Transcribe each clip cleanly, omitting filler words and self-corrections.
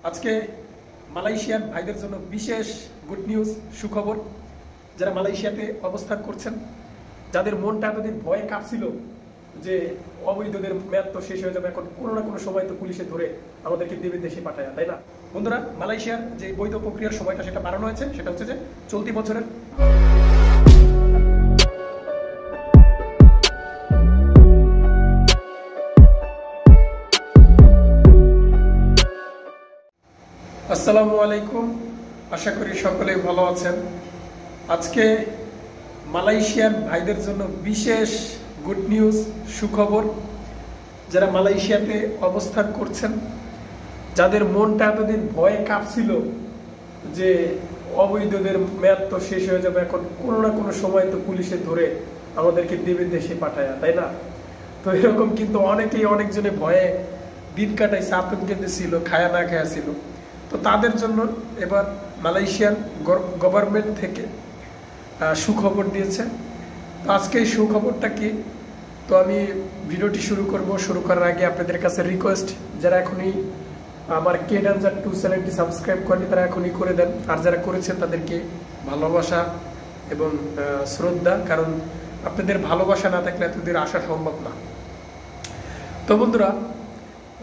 আজকে মালয়েশিয়ার ভাইদের জন্য বিশেষ গুড নিউজ, সুখবর। যারা মালয়েশিয়াতে অবস্থান করছেন, যাদের মনটা এতদিন ভয়ে কাঁপছিল যে অবৈধদের মেয়াদ তো শেষ হয়ে যাবে, এখন কোনো না কোনো সময় তো পুলিশে ধরে আমাদেরকে দেবে দেশে পাঠায়, তাই না বন্ধুরা? মালয়েশিয়ার যে বৈধ প্রক্রিয়ার সময়টা সেটা বাড়ানো হয়েছে, সেটা হচ্ছে যে চলতি বছরের আসসালামু আলাইকুম। আশা করি সকলেই ভালো আছেন। আজকে মালয়েশিয়ার ভাইদের জন্য বিশেষ গুড নিউজ, সুখবর। যারা মালয়েশিয়াতে অবস্থান করছেন, যাদের মনটা এতদিন ভয়ে কাঁপছিল যে অবৈধদের মেয়াদ তো শেষ হয়ে যাবে, এখন কোনো না কোনো সময় তো পুলিশে ধরে আমাদেরকে দেবে দেশে পাঠায়, তাই না? তো এরকম কিন্তু অনেকেই অনেকজনে ভয়ে দিন কাটাইছে, আতঙ্কে ছিল, খায়া না খায়া ছিল। তো তাদের জন্য এবার মালয়েশিয়ান গভর্নমেন্ট থেকে সুখবর দিয়েছে। তো আজকে এই সুখবরটা কি, তো আমি ভিডিওটি শুরু করার আগে আপনাদের কাছে রিকোয়েস্ট, যারা এখনই আমার K-Danger2 চ্যানেলটি সাবস্ক্রাইব করেনি তারা এখনই করে দেন, আর যারা করেছেন তাদেরকে ভালোবাসা এবং শ্রদ্ধা, কারণ আপনাদের ভালোবাসা না থাকলে এতদূর আসা সম্ভব না। তো বন্ধুরা,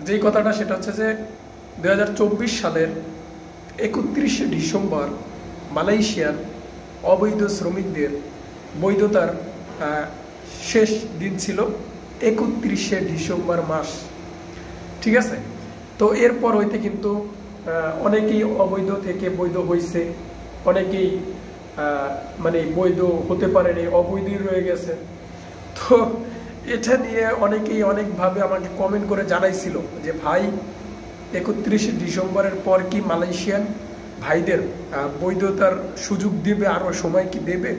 যেই কথাটা সেটা হচ্ছে যে 2024 সালের 31শে ডিসেম্বর মালয়েশিয়ার অবৈধ শ্রমিকদের বৈধতার শেষ দিন ছিল 31শে ডিসেম্বর মাস, ঠিক আছে? তো এরপর হইতে কিন্তু অনেকেই অবৈধ থেকে বৈধ হয়েছে, অনেকেই মানে বৈধ হতে পারেনি, অবৈধই রয়ে গেছে। তো এটা নিয়ে অনেকেই অনেকভাবে আমাকে কমেন্ট করে জানাইছিল যে ভাই, 31শে ডিসেম্বরের পর কি মালয়েশিয়ান ভাইদের বৈধতার সুযোগ দেবে, আরও সময় কি দেবে?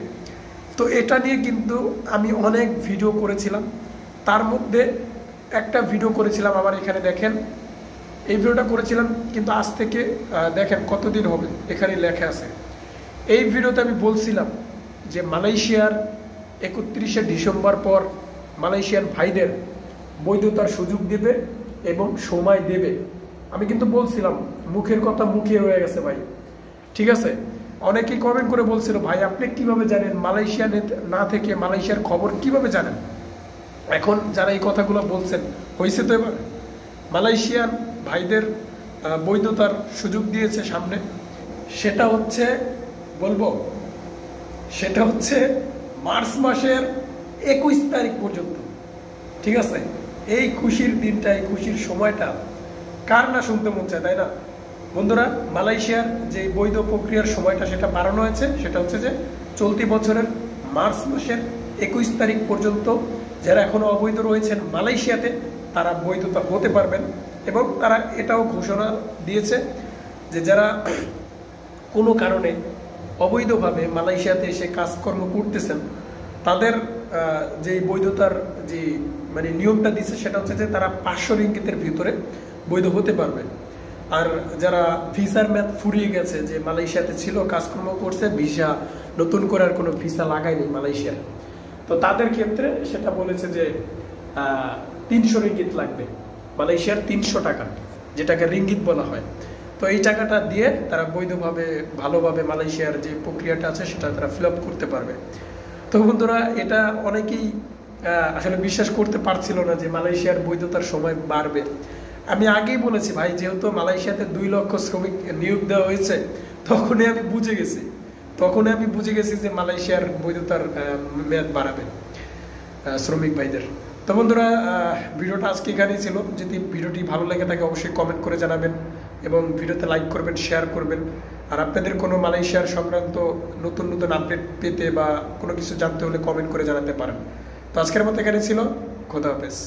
তো এটা নিয়ে কিন্তু আমি অনেক ভিডিও করেছিলাম। তার মধ্যে একটা ভিডিও করেছিলাম, আমার এখানে দেখেন, এই ভিডিওটা করেছিলাম কিন্তু আজ থেকে দেখেন কতদিন হবে, এখানে লেখা আছে। এই ভিডিওতে আমি বলছিলাম যে মালয়েশিয়ার 31শে ডিসেম্বর পর মালয়েশিয়ান ভাইদের বৈধতার সুযোগ দেবে এবং সময় দেবে। আমি কিন্তু বলছিলাম, মুখের কথা মুখে রয়ে গেছে ভাই, ঠিক আছে? অনেকেই কমেন্ট করে বলছিল ভাই আপনি কিভাবে জানেন, মালয়েশিয়া না থেকে মালয়েশিয়ার খবর কিভাবে জানেন? এখন যারা এই কথাগুলো বলছেন, হয়েছে তো এবার মালয়েশিয়ান ভাইদের বৈধতার সুযোগ দিয়েছে সামনে, সেটা হচ্ছে বলবো, সেটা হচ্ছে মার্চ মাসের 21 তারিখ পর্যন্ত, ঠিক আছে? এই খুশির দিনটা, এই খুশির সময়টা কার না শুনতে মন চায়, তাই না বন্ধুরা? মালয়েশিয়ার যে বৈধ প্রক্রিয়ার সময়টা সেটা বাড়ানো হয়েছে, সেটা হচ্ছে যে চলতি বছরের মার্চ মাসের 21 তারিখ পর্যন্ত যারা এখনো অবৈধ রয়েছেন মালয়েশিয়াতে তারা বৈধতা হতে পারবেন। এবং তারা এটাও ঘোষণা দিয়েছে যে যারা কোনো কারণে অবৈধভাবে মালয়েশিয়াতে এসে কাজকর্ম করতেছেন, তাদের যে বৈধতার যে মানে নিয়মটা দিচ্ছে সেটা হচ্ছে যে তারা 500 রিঙ্গিতের ভিতরে বৈধ হতে পারবে। আর যারা ভিসার মেয়াদ ফুরিয়ে গেছে, যে মালয়েশিয়াতে ছিল, কাজকর্ম করছে, ভিসা নতুন করে আর কোনো ভিসা লাগায়নি মালয়েশিয়ার, তো তাদের ক্ষেত্রে সেটা বলেছে যে 300 রিঙ্গিত লাগবে, মালয়েশিয়ার 300 টাকা, যেটাকে রিঙ্গিত বলা হয়। তো এই টাকাটা দিয়ে তারা বৈধভাবে ভালোভাবে মালয়েশিয়ার যে প্রক্রিয়াটা আছে সেটা তারা ফিল আপ করতে পারবে। তো বন্ধুরা, এটা অনেকেই আসলে বিশ্বাস করতে পারছিল না যে মালয়েশিয়ার বৈধতার সময় বাড়বে। আমি আগেই বলেছি ভাই, যেহেতু মালয়েশিয়াতে 2 লক্ষ শ্রমিক নিয়োগ দেওয়া হয়েছে, তখনই আমি বুঝে গেছি যে মালয়েশিয়ার বৈধতার মেয়াদ বাড়াবে শ্রমিক ভাইদের। তো বন্ধুরা, ভিডিওটা আজকে এখানেই ছিল। যদি ভিডিওটি ভালো লেগে থাকে অবশ্যই কমেন্ট করে জানাবেন এবং ভিডিওতে লাইক করবেন, শেয়ার করবেন। আর আপনাদের কোনো মালয়েশিয়ার সংক্রান্ত নতুন নতুন আপডেট পেতে বা কোনো কিছু জানতে হলে কমেন্ট করে জানাতে পারেন। তো আজকের মতো এখানে ছিল, খোদা হাফেজ।